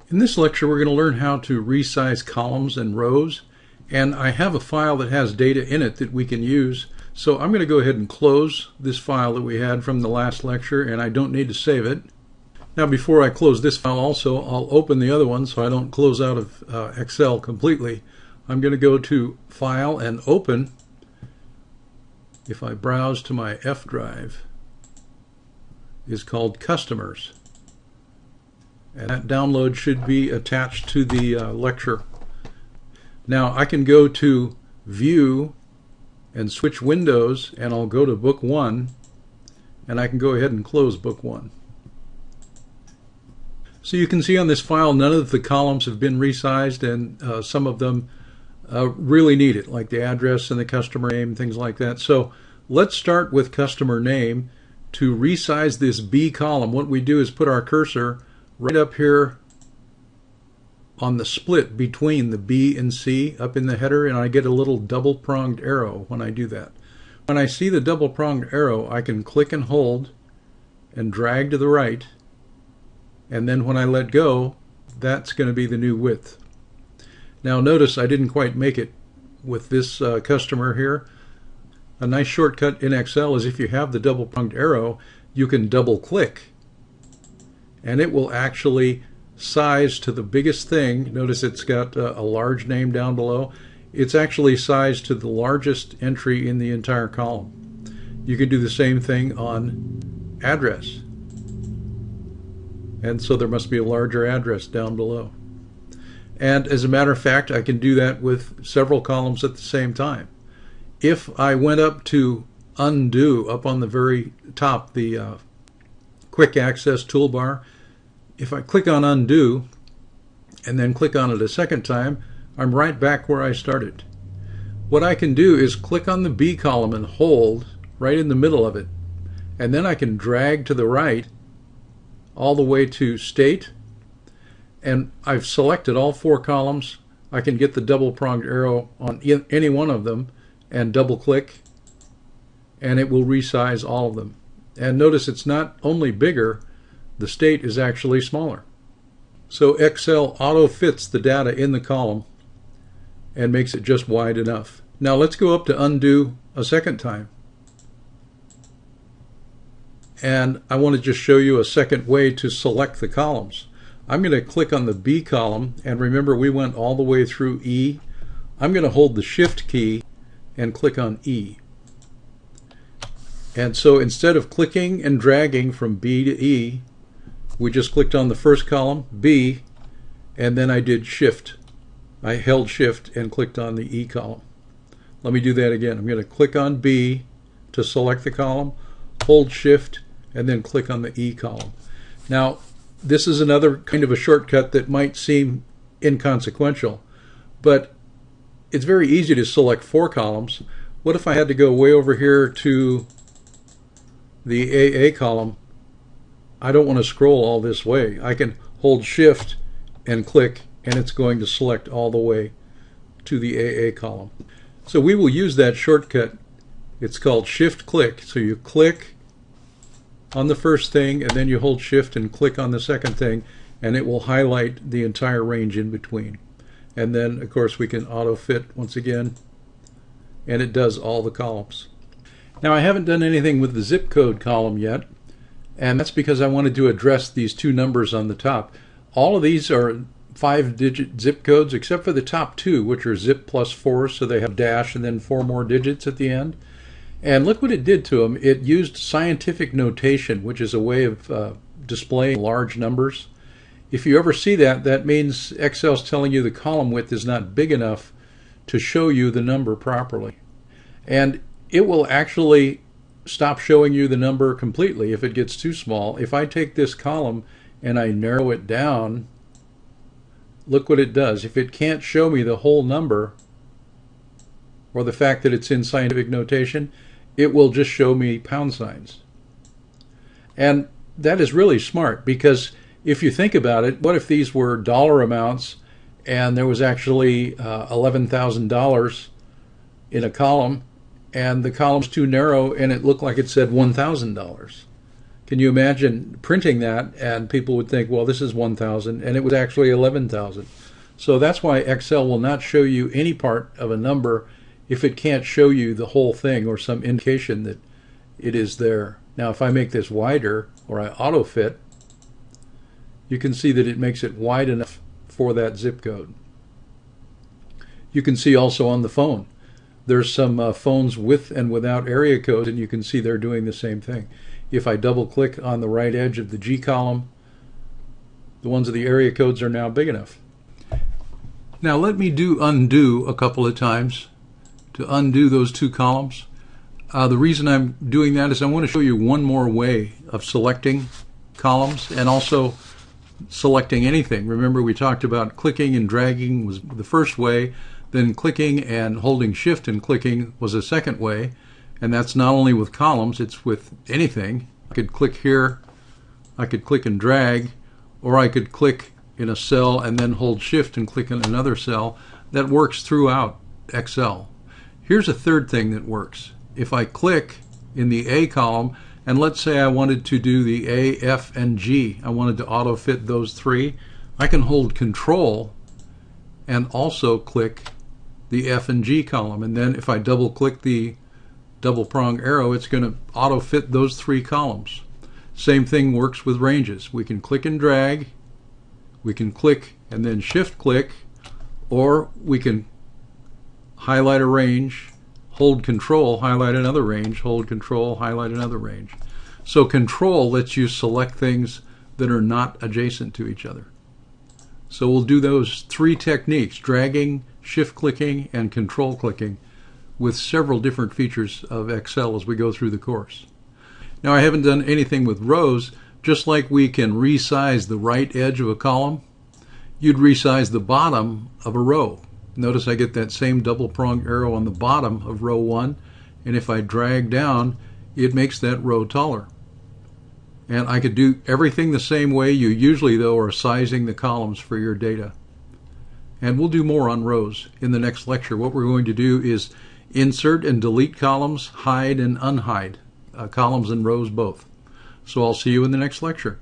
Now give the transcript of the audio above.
In this lecture, we're going to learn how to resize columns and rows, and I have a file that has data in it that we can use. So I'm going to go ahead and close this file that we had from the last lecture, and I don't need to save it. Now, before I close this file also, I'll open the other one so I don't close out of Excel completely. I'm going to go to File and Open. If I browse to my F drive, is called Customers. And that download should be attached to the lecture. Now I can go to View and switch windows, and I'll go to Book 1, and I can go ahead and close Book 1. So you can see on this file none of the columns have been resized, and some of them really need it, like the address and the customer name, things like that. So let's start with customer name. To resize this B column, what we do is put our cursor right up here on the split between the B and C up in the header, and I get a little double-pronged arrow when I do that. When I see the double-pronged arrow, I can click and hold and drag to the right, and then when I let go, that's going to be the new width. Now notice I didn't quite make it with this customer here. A nice shortcut in Excel is if you have the double-pronged arrow, you can double-click, and it will actually size to the biggest thing. Notice it's got a large name down below. It's actually sized to the largest entry in the entire column. You can do the same thing on address. And so there must be a larger address down below. And as a matter of fact, I can do that with several columns at the same time. If I went up to Undo up on the very top, the Quick Access toolbar, if I click on Undo and then click on it a second time, I'm right back where I started. What I can do is click on the B column and hold right in the middle of it, and then I can drag to the right all the way to State, and I've selected all four columns. I can get the double-pronged arrow on any one of them and double-click, and it will resize all of them. And notice it's not only bigger, the state is actually smaller. So Excel auto-fits the data in the column and makes it just wide enough. Now let's go up to Undo a second time. And I want to just show you a second way to select the columns. I'm going to click on the B column, and remember we went all the way through E. I'm going to hold the Shift key and click on E. And so instead of clicking and dragging from B to E, we just clicked on the first column, B, and then I did Shift. I held Shift and clicked on the E column. Let me do that again. I'm going to click on B to select the column, hold Shift, and then click on the E column. Now, this is another kind of a shortcut that might seem inconsequential, but it's very easy to select four columns. What if I had to go way over here to the AA column? I don't want to scroll all this way. I can hold Shift and click, and it's going to select all the way to the AA column. So we will use that shortcut. It's called Shift Click. So you click on the first thing, and then you hold Shift and click on the second thing, and it will highlight the entire range in between. And then, of course, we can auto-fit once again, and it does all the columns. Now, I haven't done anything with the zip code column yet, and that's because I wanted to address these two numbers on the top. All of these are 5-digit zip codes, except for the top two, which are zip plus 4, so they have dash and then 4 more digits at the end. And look what it did to them. It used scientific notation, which is a way of displaying large numbers. If you ever see that, that means Excel's telling you the column width is not big enough to show you the number properly. And it will actually stop showing you the number completely if it gets too small. If I take this column and I narrow it down, look what it does. If it can't show me the whole number, or the fact that it's in scientific notation, it will just show me pound signs. And that is really smart, because if you think about it, what if these were dollar amounts and there was actually $11,000 in a column, and the column's too narrow and it looked like it said $1,000? Can you imagine printing that and people would think, well, this is 1,000 and it was actually 11,000. So that's why Excel will not show you any part of a number if it can't show you the whole thing or some indication that it is there. Now, if I make this wider or I auto fit, you can see that it makes it wide enough for that zip code. You can see also on the phone. There's some phones with and without area codes, and you can see they're doing the same thing. If I double click on the right edge of the G column, the ones with the area codes are now big enough. Now let me do undo a couple of times to undo those two columns. The reason I'm doing that is I want to show you one more way of selecting columns and also selecting anything. Remember, we talked about clicking and dragging was the first way, then clicking and holding shift and clicking was a second way. And that's not only with columns, it's with anything. I could click here, I could click and drag, or I could click in a cell and then hold shift and click in another cell. That works throughout Excel. Here's a third thing that works. If I click in the A column, and let's say I wanted to do the A, F, and G, I wanted to auto fit those three, I can hold Control and also click the F and G column. And then if I double click the double prong arrow, it's going to auto fit those three columns. Same thing works with ranges. We can click and drag, we can click and then shift click, or we can highlight a range, hold Control, highlight another range, hold Control, highlight another range. So Control lets you select things that are not adjacent to each other. So we'll do those three techniques, dragging, shift clicking, and control clicking, with several different features of Excel as we go through the course. Now, I haven't done anything with rows. Just like we can resize the right edge of a column, you'd resize the bottom of a row. Notice I get that same double prong arrow on the bottom of row 1, and if I drag down, it makes that row taller. And I could do everything the same way. You usually, though, are sizing the columns for your data. And we'll do more on rows in the next lecture. What we're going to do is insert and delete columns, hide and unhide columns and rows both. So I'll see you in the next lecture.